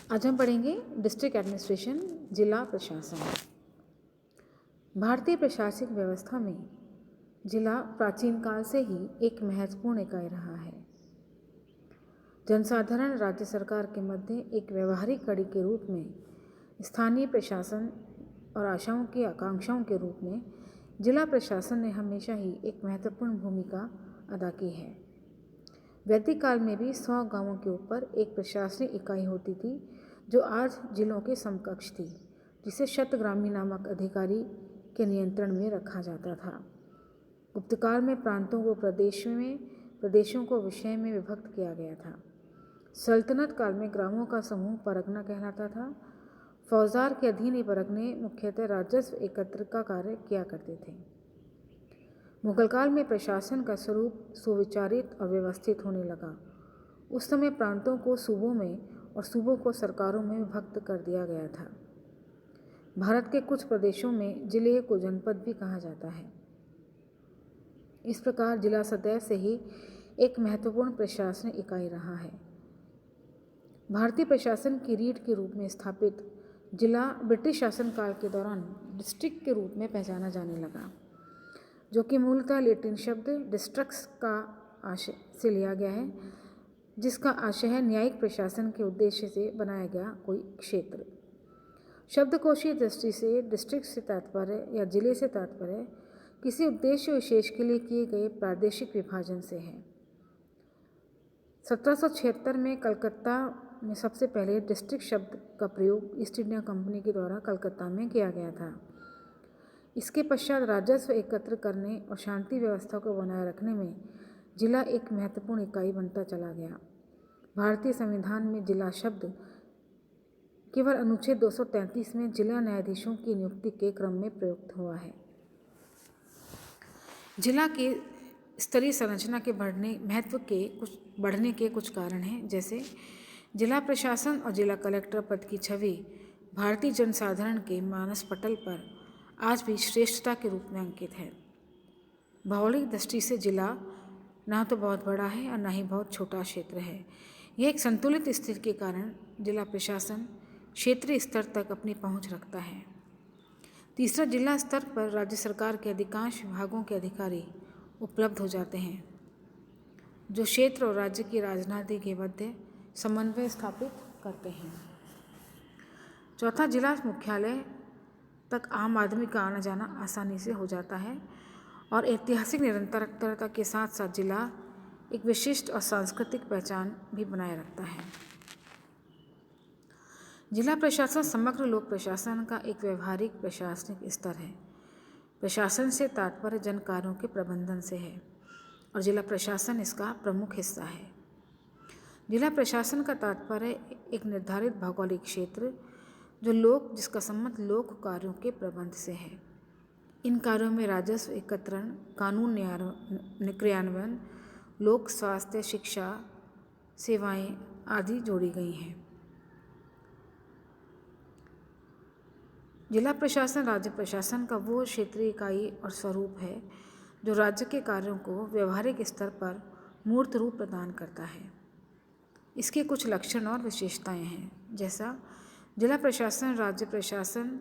आज हम पढ़ेंगे डिस्ट्रिक्ट एडमिनिस्ट्रेशन, जिला प्रशासन। भारतीय प्रशासनिक व्यवस्था में जिला प्राचीन काल से ही एक महत्वपूर्ण इकाई रहा है। जनसाधारण राज्य सरकार के मध्य एक व्यवहारिक कड़ी के रूप में, स्थानीय प्रशासन और आशाओं की आकांक्षाओं के रूप में जिला प्रशासन ने हमेशा ही एक महत्वपूर्ण भूमिका अदा की है। वैदिक काल में भी 100 गांवों के ऊपर एक प्रशासनिक इकाई होती थी जो आज जिलों के समकक्ष थी, जिसे शतग्रामी नामक अधिकारी के नियंत्रण में रखा जाता था। गुप्तकाल में प्रांतों को प्रदेशों को विषय में विभक्त किया गया था। सल्तनत काल में ग्रामों का समूह परगना कहलाता था। फौजदार के अधीन ये परगने मुख्यतः राजस्व एकत्र का कार्य किया करते थे। मुगल काल में प्रशासन का स्वरूप सुविचारित और व्यवस्थित होने लगा। उस समय प्रांतों को सूबों में और सूबों को सरकारों में विभक्त कर दिया गया था। भारत के कुछ प्रदेशों में जिले को जनपद भी कहा जाता है। इस प्रकार जिला सदैव से ही एक महत्वपूर्ण प्रशासनिक इकाई रहा है। भारतीय प्रशासन की रीढ़ के रूप में स्थापित जिला ब्रिटिश शासनकाल के दौरान डिस्ट्रिक्ट के रूप में पहचाना जाने लगा, जो कि मूलतः लैटिन शब्द डिस्ट्रक्स का आशय से लिया गया है, जिसका आशय है न्यायिक प्रशासन के उद्देश्य से बनाया गया कोई क्षेत्र। शब्दकोशीय दृष्टि से डिस्ट्रिक्ट से तात्पर्य या जिले से तात्पर्य किसी उद्देश्य विशेष के लिए किए गए प्रादेशिक विभाजन से है। 1776 में कलकत्ता में सबसे पहले डिस्ट्रिक्ट शब्द का प्रयोग ईस्ट इंडिया कंपनी के द्वारा कलकत्ता में किया गया था। इसके पश्चात राजस्व एकत्र करने और शांति व्यवस्था को बनाए रखने में जिला एक महत्वपूर्ण इकाई बनता चला गया। भारतीय संविधान में जिला शब्द केवल अनुच्छेद 233 में जिला न्यायाधीशों की नियुक्ति के क्रम में प्रयुक्त हुआ है। जिला के स्तरीय संरचना के बढ़ने के कुछ कारण हैं, जैसे जिला प्रशासन और जिला कलेक्टर पद की छवि भारतीय जनसाधारण के मानस पटल पर आज भी श्रेष्ठता के रूप में अंकित है। भौगोलिक दृष्टि से जिला ना तो बहुत बड़ा है और ना ही बहुत छोटा क्षेत्र है। यह एक संतुलित स्थिति के कारण जिला प्रशासन क्षेत्रीय स्तर तक अपनी पहुंच रखता है। तीसरा, जिला स्तर पर राज्य सरकार के अधिकांश विभागों के अधिकारी उपलब्ध हो जाते हैं, जो क्षेत्र और राज्य की राजनीति के मध्य समन्वय स्थापित करते हैं। चौथा, जिला मुख्यालय तक आम आदमी का आना जाना आसानी से हो जाता है और ऐतिहासिक निरंतरता के साथ साथ जिला एक विशिष्ट और सांस्कृतिक पहचान भी बनाए रखता है। जिला प्रशासन समग्र लोक प्रशासन का एक व्यवहारिक प्रशासनिक स्तर है। प्रशासन से तात्पर्य जन कार्यों के प्रबंधन से है और जिला प्रशासन इसका प्रमुख हिस्सा है। जिला प्रशासन का तात्पर्य एक निर्धारित भौगोलिक क्षेत्र जिसका संबंध लोक कार्यों के प्रबंध से है। इन कार्यों में राजस्व एकत्रण, कानून क्रियान्वयन, लोक स्वास्थ्य, शिक्षा सेवाएं आदि जोड़ी गई हैं। जिला प्रशासन राज्य प्रशासन का वो क्षेत्रीय इकाई और स्वरूप है जो राज्य के कार्यों को व्यवहारिक स्तर पर मूर्त रूप प्रदान करता है। इसके कुछ लक्षण और विशेषताएं हैं, जैसा जिला प्रशासन राज्य प्रशासन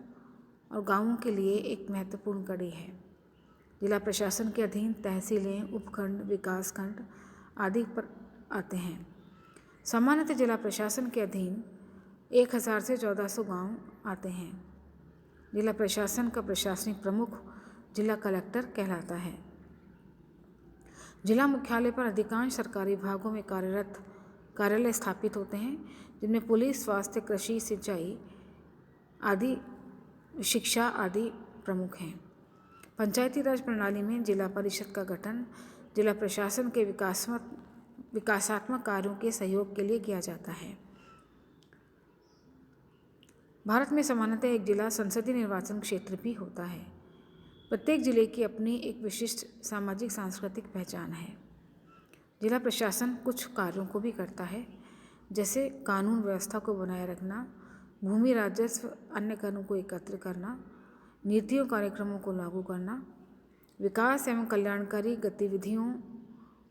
और गांवों के लिए एक महत्वपूर्ण कड़ी है। जिला प्रशासन के अधीन तहसीलें, उपखंड, विकासखंड आदि पर आते हैं। सामान्यतः जिला प्रशासन के अधीन 1000 से 1400 गांव आते हैं। जिला प्रशासन का प्रशासनिक प्रमुख जिला कलेक्टर कहलाता है। जिला मुख्यालय पर अधिकांश सरकारी विभागों में कार्यालय स्थापित होते हैं, जिनमें पुलिस, स्वास्थ्य, कृषि, सिंचाई आदि, शिक्षा आदि प्रमुख हैं। पंचायती राज प्रणाली में जिला परिषद का गठन जिला प्रशासन के विकासात्मक कार्यों के सहयोग के लिए किया जाता है। भारत में सामान्यतः एक जिला संसदीय निर्वाचन क्षेत्र भी होता है। प्रत्येक जिले की अपनी एक विशिष्ट सामाजिक सांस्कृतिक पहचान है। जिला प्रशासन कुछ कार्यों को भी करता है, जैसे कानून व्यवस्था को बनाए रखना, भूमि, राजस्व, अन्य करों को एकत्र करना, नीतियों कार्यक्रमों को लागू करना, विकास एवं कल्याणकारी गतिविधियों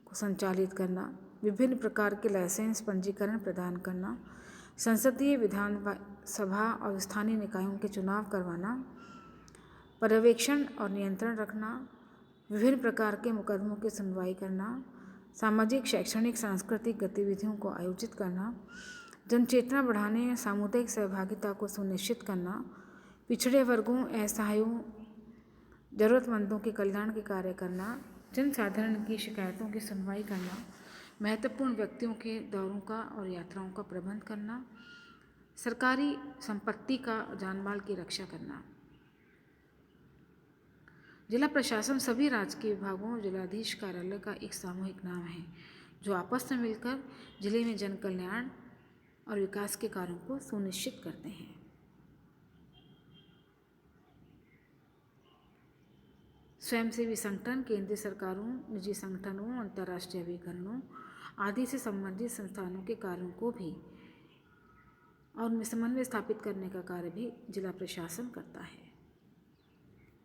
को संचालित करना, विभिन्न प्रकार के लाइसेंस पंजीकरण प्रदान करना, संसदीय विधानसभा और स्थानीय निकायों के चुनाव करवाना, पर्यवेक्षण और नियंत्रण रखना, विभिन्न प्रकार के मुकदमों की सुनवाई करना, सामाजिक, शैक्षणिक, सांस्कृतिक गतिविधियों को आयोजित करना, जनचेतना बढ़ाने या सामुदायिक सहभागिता को सुनिश्चित करना, पिछड़े वर्गों, असहायों, जरूरतमंदों के कल्याण के कार्य करना, जनसाधारण की शिकायतों की सुनवाई करना, महत्वपूर्ण व्यक्तियों के दौरों का और यात्राओं का प्रबंध करना, सरकारी संपत्ति का जानमाल की रक्षा करना। जिला प्रशासन सभी राजकीय विभागों और जिलाधीश कार्यालय का एक सामूहिक नाम है जो आपस में मिलकर जिले में जन कल्याण और विकास के कार्यों को सुनिश्चित करते हैं। स्वयंसेवी संगठन केंद्रीय सरकारों, निजी संगठनों, अंतर्राष्ट्रीय अभिकरणों आदि से संबंधित संस्थानों के कार्यों को भी और उनमें समन्वय स्थापित करने का कार्य भी जिला प्रशासन करता है।